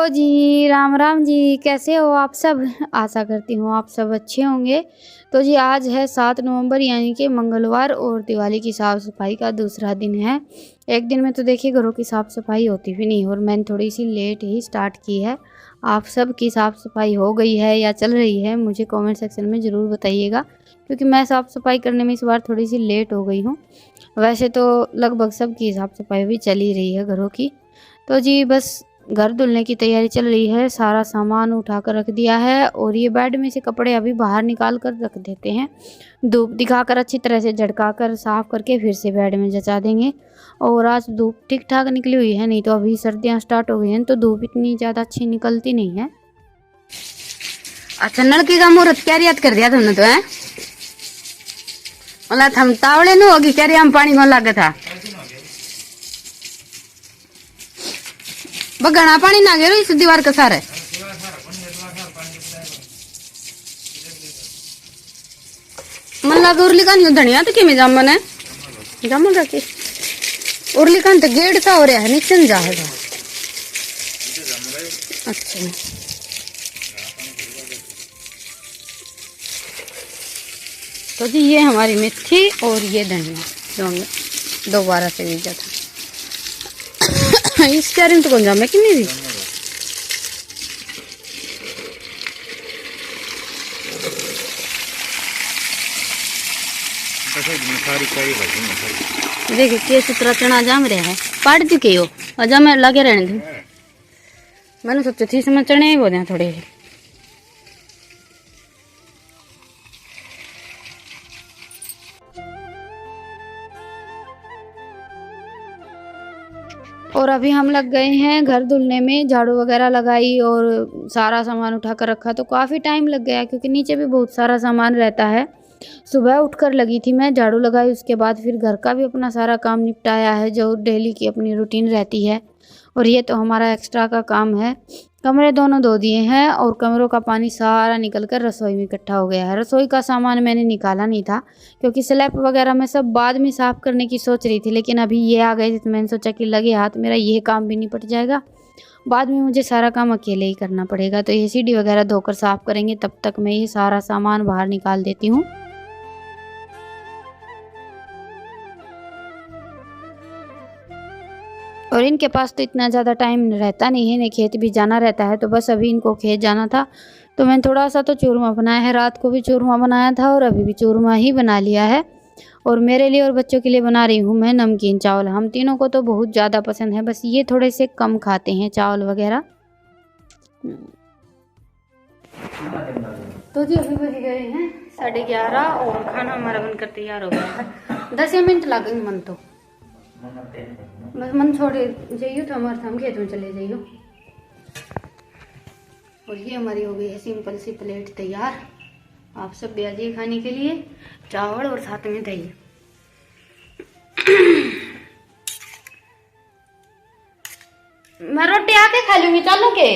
जी, राम राम जी। कैसे हो आप सब? आशा करती हूँ आप सब अच्छे होंगे। तो जी आज है 7 नवंबर यानी कि मंगलवार और दिवाली की साफ़ सफाई का दूसरा दिन है। एक दिन में तो देखिए घरों की साफ़ सफाई होती भी नहीं और मैंने थोड़ी सी लेट ही स्टार्ट की है। आप सब की साफ़ सफाई हो गई है या चल रही है, मुझे कमेंट सेक्शन में ज़रूर बताइएगा, क्योंकि मैं साफ़ सफाई करने में इस बार थोड़ी सी लेट हो गई हूँ। वैसे तो लगभग सबकी साफ़ सफाई भी चल ही रही है घरों की। तो जी बस घर धुलने की तैयारी चल रही है। सारा सामान उठा कर रख दिया है और ये बेड में से कपड़े अभी बाहर निकाल कर रख देते हैं। धूप दिखाकर अच्छी तरह से झटका कर साफ करके फिर से बेड में जचा देंगे। और आज धूप ठीक ठाक निकली हुई है, नहीं तो अभी सर्दियां स्टार्ट हो गई हैं तो धूप इतनी ज़्यादा अच्छी निकलती नहीं है। अच्छा, नलकी का मुहूर्त क्या याद कर दिया तुमने तो है? मतलब हम तावड़े न होगी क्या हम पानी में लगा था बगना पानी ना गिरो इस दीवार का सारे मन लगा उर्ली का धनिया तो किमें जामन है जामन रखी उर्ली का तो गेट सा हो रहा है नीचे जा है। अच्छा तो जी ये हमारी मेथी और ये धनिया जो हमने दोबारा से बीजा था इस कैरिंग तो कौन जामे कि नहीं दी देखिए के सुतरा चना जाम रहा है पाड़ दी के हो अजा मैं लगे रहने दू मैंने सोचा थी इसमें चने ही बोले थोड़े और अभी हम लग गए हैं घर धुलने में। झाड़ू वगैरह लगाई और सारा सामान उठा कर रखा तो काफ़ी टाइम लग गया, क्योंकि नीचे भी बहुत सारा सामान रहता है। सुबह उठकर लगी थी मैं, झाड़ू लगाई, उसके बाद फिर घर का भी अपना सारा काम निपटाया है जो डेली की अपनी रूटीन रहती है। और ये तो हमारा एक्स्ट्रा का काम है। कमरे दोनों धो दिए हैं और कमरों का पानी सारा निकल कर रसोई में इकट्ठा हो गया है। रसोई का सामान मैंने निकाला नहीं था, क्योंकि स्लैब वगैरह मैं सब बाद में साफ़ करने की सोच रही थी, लेकिन अभी ये आ गए तो मैंने सोचा कि लगे हाथ मेरा ये काम भी निपट जाएगा। बाद में मुझे सारा काम अकेले ही करना पड़ेगा, तो ये सीढ़ी वगैरह धोकर साफ़ करेंगे, तब तक मैं ये सारा सामान बाहर निकाल देती हूँ। और इनके पास तो इतना ज़्यादा टाइम रहता नहीं है, इन्हें खेत भी जाना रहता है, तो बस अभी इनको खेत जाना था तो मैंने थोड़ा सा तो चूरमा बनाया है। रात को भी चूरमा बनाया था और अभी भी चूरमा ही बना लिया है। और मेरे लिए और बच्चों के लिए बना रही हूँ मैं नमकीन चावल। हम तीनों को तो बहुत ज़्यादा पसंद है, बस ये थोड़े से कम खाते हैं चावल वगैरह। तो जी अभी बज गए हैं 11:30 और खाना हमारा बनकर तैयार हो गया है। 10 मिनट लगेंगे मन तो बस मन छोड़े जाइयो तो हमारे हम खेत में चले जाइयो। और ये हमारी हो गई है सिंपल सी प्लेट तैयार। आप सब भी आ जाइए खाने के लिए, चावल और साथ में दही। मैं रोटी आके खा लूंगी, चलो के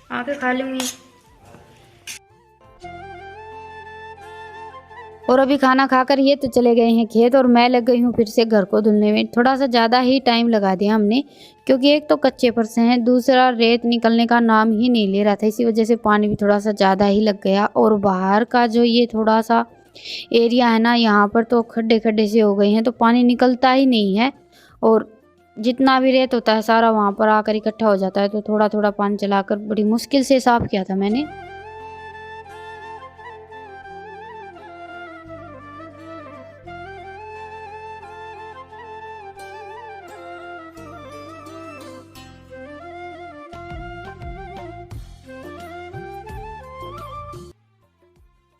आके खा लूंगी। और अभी खाना खाकर ये तो चले गए हैं खेत और मैं लग गई हूँ फिर से घर को धुलने में। थोड़ा सा ज़्यादा ही टाइम लगा दिया हमने, क्योंकि एक तो कच्चे फर्श हैं, दूसरा रेत निकलने का नाम ही नहीं ले रहा था, इसी वजह से पानी भी थोड़ा सा ज़्यादा ही लग गया। और बाहर का जो ये थोड़ा सा एरिया है ना, यहाँ पर तो खड्डे खड्डे से हो गए हैं तो पानी निकलता ही नहीं है। और जितना भी रेत होता है सारा वहाँ पर आकर इकट्ठा हो जाता है, तो थोड़ा थोड़ा पानी चलाकर बड़ी मुश्किल से साफ़ किया था मैंने।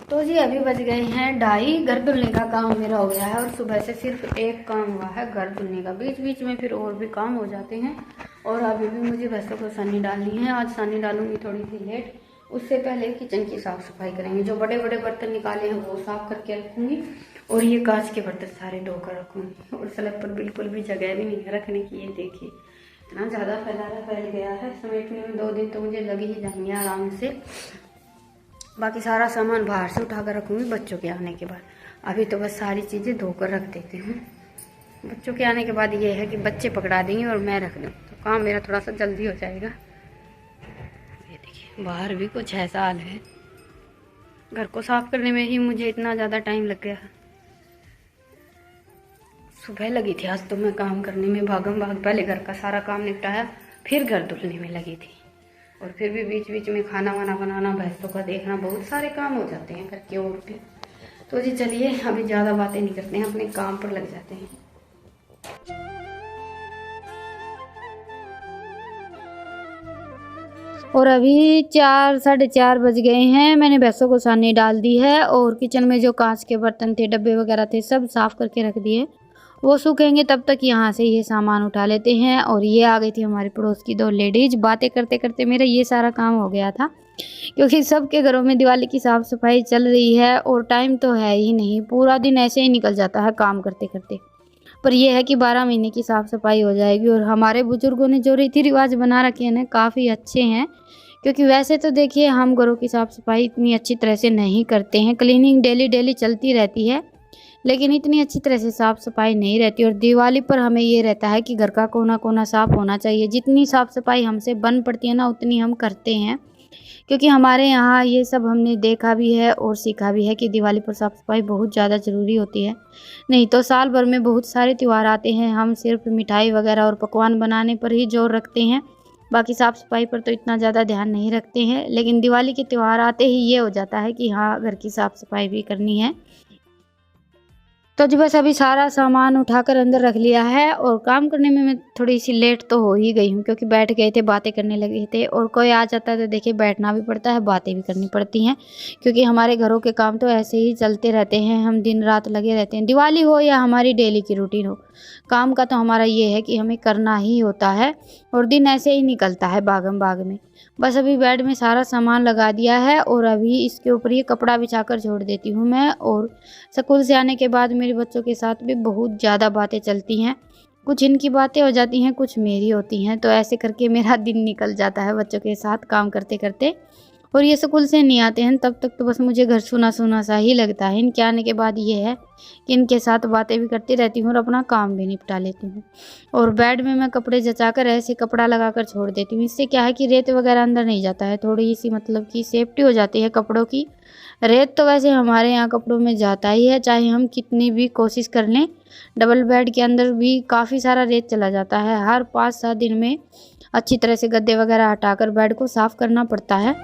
तो जी अभी बज गए हैं 2:30। घर धुलने का काम मेरा हो गया है और सुबह से सिर्फ एक काम हुआ है घर धुलने का। बीच बीच में फिर और भी काम हो जाते हैं। और अभी भी मुझे भैंसों को सानी डालनी है। आज सानी डालूंगी थोड़ी सी लेट। उससे पहले किचन की साफ़ सफाई करेंगे। जो बड़े बड़े बर्तन निकाले हैं वो साफ़ करके रखूँगी और ये कांच के बर्तन सारे धोकर रखूँगी। और स्लैब पर बिल्कुल भी जगह भी नहीं है रखने की। ये देखिए इतना ज़्यादा फैल गया है। समेटने में 2 दिन तो मुझे लग ही जाएंगे आराम से। बाकी सारा सामान बाहर से उठा कर रखूँगी बच्चों के आने के बाद। अभी तो बस सारी चीज़ें धोकर रख देती हूँ। बच्चों के आने के बाद ये है कि बच्चे पकड़ा देंगे और मैं रख दूँ, तो काम मेरा थोड़ा सा जल्दी हो जाएगा। ये देखिए बाहर भी कुछ ऐसा हाल है। घर को साफ करने में ही मुझे इतना ज़्यादा टाइम लग गया। सुबह लगी थी आज तो मैं काम करने में भागम भाग। पहले घर का सारा काम निपटाया, फिर घर धुलने में लगी थी। और फिर भी बीच बीच में खाना वाना बनाना, भैंसों का देखना, बहुत सारे काम हो जाते हैं घर के और भी। तो जी चलिए अभी ज़्यादा बातें नहीं करते हैं, अपने काम पर लग जाते हैं। और अभी 4 साढ़े 4 बज गए हैं। मैंने भैंसों को सानी डाल दी है और किचन में जो कांच के बर्तन थे, डब्बे वगैरह थे, सब साफ़ करके रख दिए। वो सूखेंगे तब तक यहाँ से ये सामान उठा लेते हैं। और ये आ गई थी हमारी पड़ोस की 2 लेडीज़। बातें करते करते मेरा ये सारा काम हो गया था, क्योंकि सबके घरों में दिवाली की साफ़ सफाई चल रही है और टाइम तो है ही नहीं, पूरा दिन ऐसे ही निकल जाता है काम करते करते। पर यह है कि 12 महीने की साफ़ सफाई हो जाएगी। और हमारे बुजुर्गों ने जो रीति रिवाज बना रखे हैं ना, काफ़ी अच्छे हैं। क्योंकि वैसे तो देखिए हम घरों की साफ़ सफाई इतनी अच्छी तरह से नहीं करते हैं, क्लीनिंग डेली चलती रहती है, लेकिन इतनी अच्छी तरह से साफ़ सफाई नहीं रहती। और दिवाली पर हमें ये रहता है कि घर का कोना कोना साफ़ होना चाहिए। जितनी साफ़ सफाई हमसे बन पड़ती है ना, उतनी हम करते हैं, क्योंकि हमारे यहाँ ये सब हमने देखा भी है और सीखा भी है कि दिवाली पर साफ़ सफाई बहुत ज़्यादा ज़रूरी होती है। नहीं तो साल भर में बहुत सारे त्यौहार आते हैं, हम सिर्फ मिठाई वगैरह और पकवान बनाने पर ही जोर रखते हैं, बाकी साफ़ सफाई पर तो इतना ज़्यादा ध्यान नहीं रखते हैं। लेकिन दिवाली के त्यौहार आते ही ये हो जाता है कि हाँ, घर की साफ़ सफाई भी करनी है। तो जी बस अभी सारा सामान उठाकर अंदर रख लिया है। और काम करने में मैं थोड़ी सी लेट तो हो ही गई हूँ, क्योंकि बैठ गए थे, बातें करने लगे थे। और कोई आ जाता है तो देखिए बैठना भी पड़ता है, बातें भी करनी पड़ती हैं, क्योंकि हमारे घरों के काम तो ऐसे ही चलते रहते हैं, हम दिन रात लगे रहते हैं। दिवाली हो या हमारी डेली की रूटीन हो, काम का तो हमारा ये है कि हमें करना ही होता है। और दिन ऐसे ही निकलता है भागम भाग में। बस अभी बेड में सारा सामान लगा दिया है और अभी इसके ऊपर ये कपड़ा बिछाकर छोड़ देती हूँ मैं। और स्कूल से आने के बाद मेरे बच्चों के साथ भी बहुत ज़्यादा बातें चलती हैं, कुछ इनकी बातें हो जाती हैं, कुछ मेरी होती हैं। तो ऐसे करके मेरा दिन निकल जाता है बच्चों के साथ काम करते करते। और ये स्कूल से नहीं आते हैं तब तक तो बस मुझे घर सुना सुना सा ही लगता है। इनके आने के बाद ये है कि इनके साथ बातें भी करती रहती हूँ और अपना काम भी निपटा लेती हूँ। और बेड में मैं कपड़े जचाकर ऐसे कपड़ा लगाकर छोड़ देती हूँ। इससे क्या है कि रेत वगैरह अंदर नहीं जाता है, थोड़ी सी मतलब कि सेफ्टी हो जाती है कपड़ों की। रेत तो वैसे हमारे यहाँ कपड़ों में जाता ही है, चाहे हम कितनी भी कोशिश कर लें। डबल बेड के अंदर भी काफ़ी सारा रेत चला जाता है। हर 5-7 दिन में अच्छी तरह से गद्दे वगैरह हटाकर बेड को साफ़ करना पड़ता है।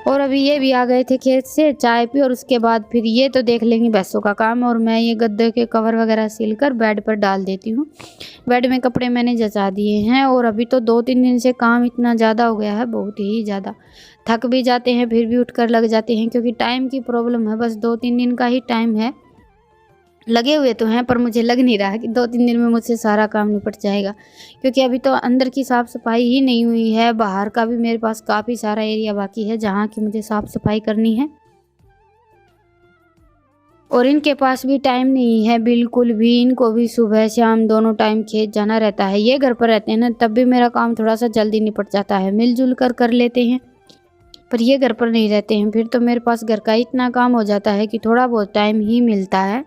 और अभी ये भी आ गए थे खेत से चाय पी, और उसके बाद फिर ये तो देख लेंगे भैंसों का काम। और मैं ये गद्दे के कवर वगैरह सिलकर बेड पर डाल देती हूँ। बेड में कपड़े मैंने जचा दिए हैं। और अभी तो 2-3 दिन से काम इतना ज़्यादा हो गया है, बहुत ही ज़्यादा। थक भी जाते हैं फिर भी उठकर लग जाते हैं, क्योंकि टाइम की प्रॉब्लम है। बस 2-3 दिन का ही टाइम है, लगे हुए तो हैं, पर मुझे लग नहीं रहा है कि 2-3 दिन में मुझसे सारा काम निपट जाएगा, क्योंकि अभी तो अंदर की साफ़ सफाई ही नहीं हुई है। बाहर का भी मेरे पास काफ़ी सारा एरिया बाकी है जहाँ की मुझे साफ़ सफाई करनी है। और इनके पास भी टाइम नहीं है बिल्कुल भी, इनको भी सुबह शाम दोनों टाइम खेत जाना रहता है। ये घर पर रहते हैं ना, तब भी मेरा काम थोड़ा सा जल्दी निपट जाता है, मिलजुल कर लेते हैं। पर ये घर पर नहीं रहते हैं, फिर तो मेरे पास घर का इतना काम हो जाता है कि थोड़ा बहुत टाइम ही मिलता है।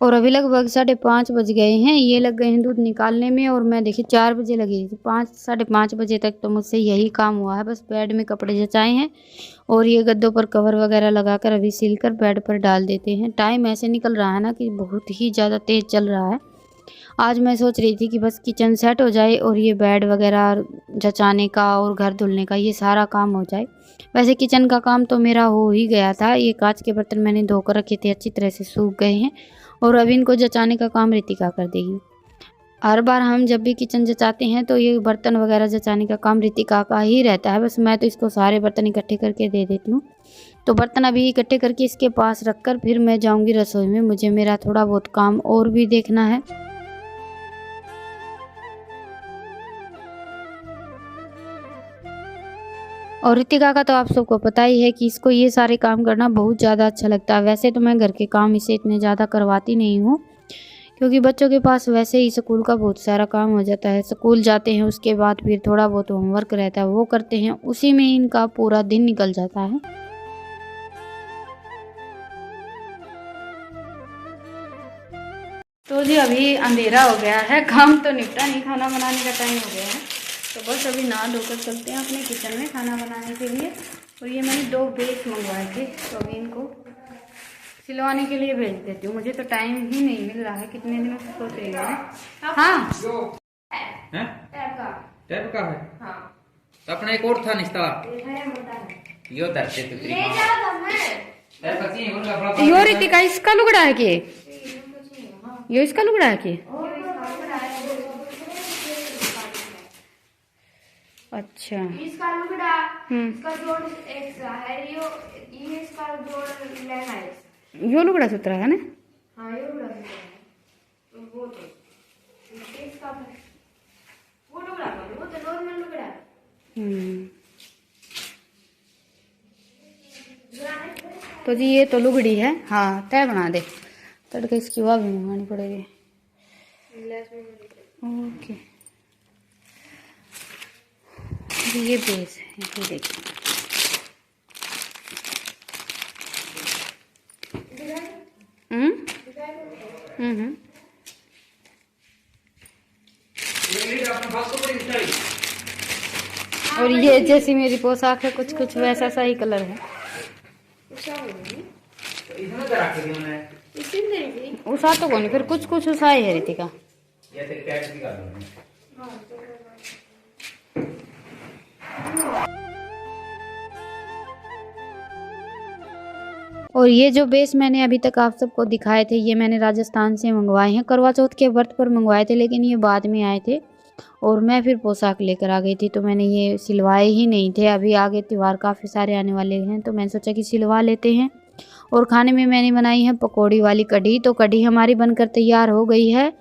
और अभी लगभग 5:30 बज गए हैं, ये लग गए हैं दूध निकालने में। और मैं देखिए 4 बजे लगी थी, 5-5:30 बजे तक तो मुझसे यही काम हुआ है। बस बेड में कपड़े जचाए हैं और ये गद्दों पर कवर वगैरह लगाकर अभी सिलकर बेड पर डाल देते हैं। टाइम ऐसे निकल रहा है ना कि बहुत ही ज़्यादा तेज़ चल रहा है। आज मैं सोच रही थी कि बस किचन सेट हो जाए और ये बेड वगैरह जचाने का और घर धुलने का ये सारा काम हो जाए। वैसे किचन का काम तो मेरा हो ही गया था। ये कांच के बर्तन मैंने धोकर रखे थे, अच्छी तरह से सूख गए हैं। और अभी इनको जचाने का काम रितिका कर देगी। हर बार हम जब भी किचन जचाते हैं तो ये बर्तन वगैरह जचाने का काम रितिका का ही रहता है। बस मैं तो इसको सारे बर्तन इकट्ठे करके दे देती हूँ। तो बर्तन अभी इकट्ठे करके इसके पास रखकर फिर मैं जाऊँगी रसोई में। मुझे मेरा थोड़ा बहुत काम और भी देखना है। और रितिका का तो आप सबको पता ही है कि इसको ये सारे काम करना बहुत ज़्यादा अच्छा लगता है। वैसे तो मैं घर के काम इसे इतने ज़्यादा करवाती नहीं हूँ, क्योंकि बच्चों के पास वैसे ही स्कूल का बहुत सारा काम हो जाता है। स्कूल जाते हैं, उसके बाद फिर थोड़ा बहुत होमवर्क रहता है वो करते हैं, उसी में इनका पूरा दिन निकल जाता है। तो जी अभी अंधेरा हो गया है, काम तो निपटा नहीं, खाना बनाने का टाइम हो गया है। तो बस अभी नहा धोकर चलते हैं अपने किचन में खाना बनाने के लिए। और ये मैंने 2 बेस मंगवाए थे, तो अभी इनको सिलवाने के लिए भेज देती हूँ। मुझे तो टाइम ही नहीं मिल रहा है, कितने दिनों से सोच रही हूँ। हाँ टैप का है। हाँ तो अपना एक और था निस्ता यो दर्शे तो तेरी यो रितिका इसका लुगड़ा है कि यो इसका लुगड़ा है कि अच्छा इसका लुगड़ा इसका जोड़ एक है ये इसका जोड़ लेना है। यो लुगड़ा सुतरा है ना। हाँ ये लुगड़ा है वो तो इसका वो लुगड़ा वो तो नॉर्मल लुगड़ा है। तो जी ये तो लुगड़ी है। हाँ तय बना दे, तड़के इसकी वाह भी मंगानी पड़ेगी। ओके ये बेस है, ये देखिए। और ये जैसी मेरी पोशाक है, कुछ कुछ वैसा सा ही कलर है। उषा तो कौन, फिर कुछ कुछ उषा ही है रितिका। और ये जो बेस मैंने अभी तक आप सबको दिखाए थे, ये मैंने राजस्थान से मंगवाए हैं। करवा चौथ के व्रत पर मंगवाए थे, लेकिन ये बाद में आए थे और मैं फिर पोशाक लेकर आ गई थी, तो मैंने ये सिलवाए ही नहीं थे। अभी आगे त्यौहार काफ़ी सारे आने वाले हैं, तो मैंने सोचा कि सिलवा लेते हैं। और खाने में मैंने बनाई है पकौड़ी वाली कढ़ी। तो कढ़ी हमारी बनकर तैयार हो गई है।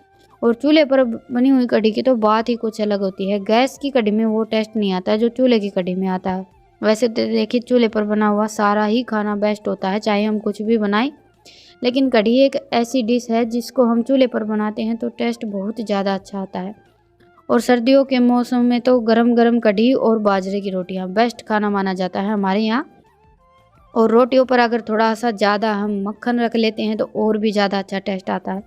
और चूल्हे पर बनी हुई कढ़ी की तो बात ही कुछ अलग होती है। गैस की कढ़ी में वो टेस्ट नहीं आता है जो चूल्हे की कढ़ी में आता है। वैसे तो देखिए चूल्हे पर बना हुआ सारा ही खाना बेस्ट होता है, चाहे हम कुछ भी बनाएं, लेकिन कढ़ी एक ऐसी डिश है जिसको हम चूल्हे पर बनाते हैं तो टेस्ट बहुत ज़्यादा अच्छा आता है। और सर्दियों के मौसम में तो गरम गरम कढ़ी और बाजरे की रोटियां बेस्ट खाना माना जाता है हमारे यहाँ। और रोटियों पर अगर थोड़ा सा ज़्यादा हम मक्खन रख लेते हैं तो और भी ज़्यादा अच्छा टेस्ट आता है।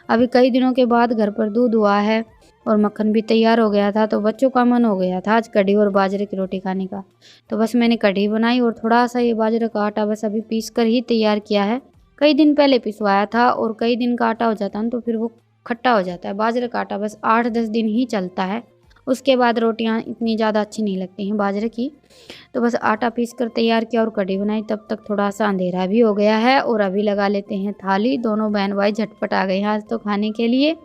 अभी कई दिनों के बाद घर पर दूध हुआ है और मक्खन भी तैयार हो गया था, तो बच्चों का मन हो गया था आज कढ़ी और बाजरे की रोटी खाने का। तो बस मैंने कढ़ी बनाई और थोड़ा सा ये बाजरे का आटा बस अभी पीस कर ही तैयार किया है। कई दिन पहले पिसवाया था और कई दिन का आटा हो जाता है तो फिर वो खट्टा हो जाता है। बाजरे का आटा बस 8-10 दिन ही चलता है, उसके बाद रोटियां इतनी ज़्यादा अच्छी नहीं लगती हैं बाजरे की। तो बस आटा पीस कर तैयार किया और कढ़ी बनाई। तब तक थोड़ा सा अंधेरा भी हो गया है और अभी लगा लेते हैं थाली। दोनों बहन भाई झटपट आ गए हैं आज तो खाने के लिए।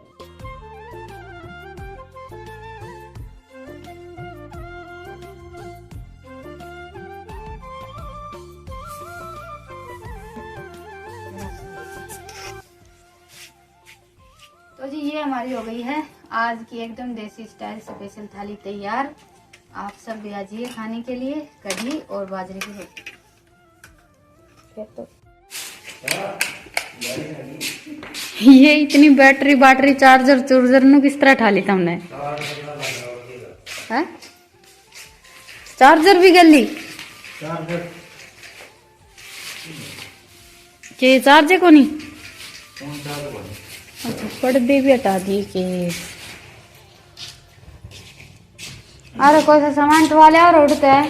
तो जी ये हमारी हो गई है आज की एकदम देसी स्टाइल स्पेशल थाली तैयार। आप सब भी आ जाइए खाने के लिए कढ़ी और बाजरे की रोटी। ये इतनी बैटरी चार्जर नु किस तरह ठा ली हमने है? चार्जर भी गली के चार्जर को नहीं। अच्छा पर्दे भी हटा दिए के। अरे कोई सा सामान उठवा ले और उठते है।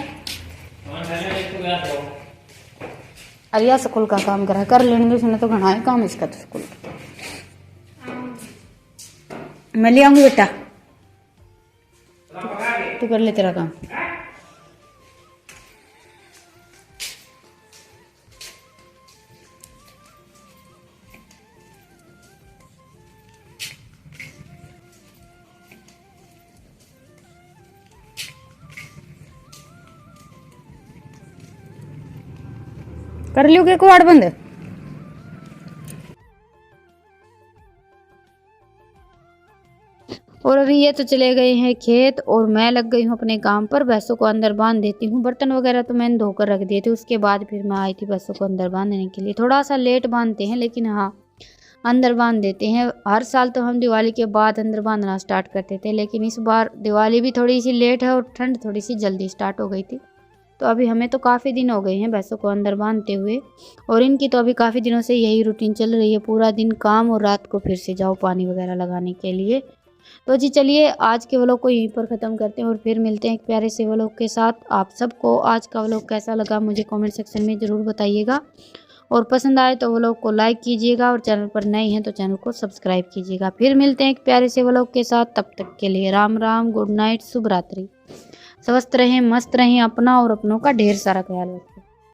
अरे यार स्कूल का काम करा कर लेने दो, उसने तो घना है काम इसका तो स्कूल। मैं ले आऊंगी बेटा, तू कर ले तेरा काम। कर लियो के कुआड़ बंद। और अभी ये तो चले गए हैं खेत और मैं लग गई हूँ अपने काम पर। भैंसों को अंदर बांध देती हूँ। बर्तन वगैरह तो मैंने धोकर रख दिए थे, उसके बाद फिर मैं आई थी भैंसों को अंदर बांधने के लिए। थोड़ा सा लेट बांधते हैं लेकिन हाँ अंदर बांध देते हैं। हर साल तो हम दिवाली के बाद अंदर बांधना स्टार्ट करते थे, लेकिन इस बार दिवाली भी थोड़ी सी लेट है और ठंड थोड़ी सी जल्दी स्टार्ट हो गई थी। तो अभी हमें तो काफ़ी दिन हो गए हैं भैंसों को अंदर बांधते हुए, और इनकी तो अभी काफ़ी दिनों से यही रूटीन चल रही है, पूरा दिन काम और रात को फिर से जाओ पानी वगैरह लगाने के लिए। तो जी चलिए आज के व्लॉग को यहीं पर ख़त्म करते हैं और फिर मिलते हैं एक प्यारे से व्लॉग के साथ। आप सबको आज का व्लॉग कैसा लगा मुझे कमेंट सेक्शन में ज़रूर बताइएगा, और पसंद आए तो व्लॉग को लाइक कीजिएगा, और चैनल पर नए हैं तो चैनल को सब्सक्राइब कीजिएगा। फिर मिलते हैं एक प्यारे से व्लॉग के साथ, तब तक के लिए राम राम, गुड नाइट, शुभ रात्रि। स्वस्थ रहें, मस्त रहें, अपना और अपनों का ढेर सारा ख्याल रखें।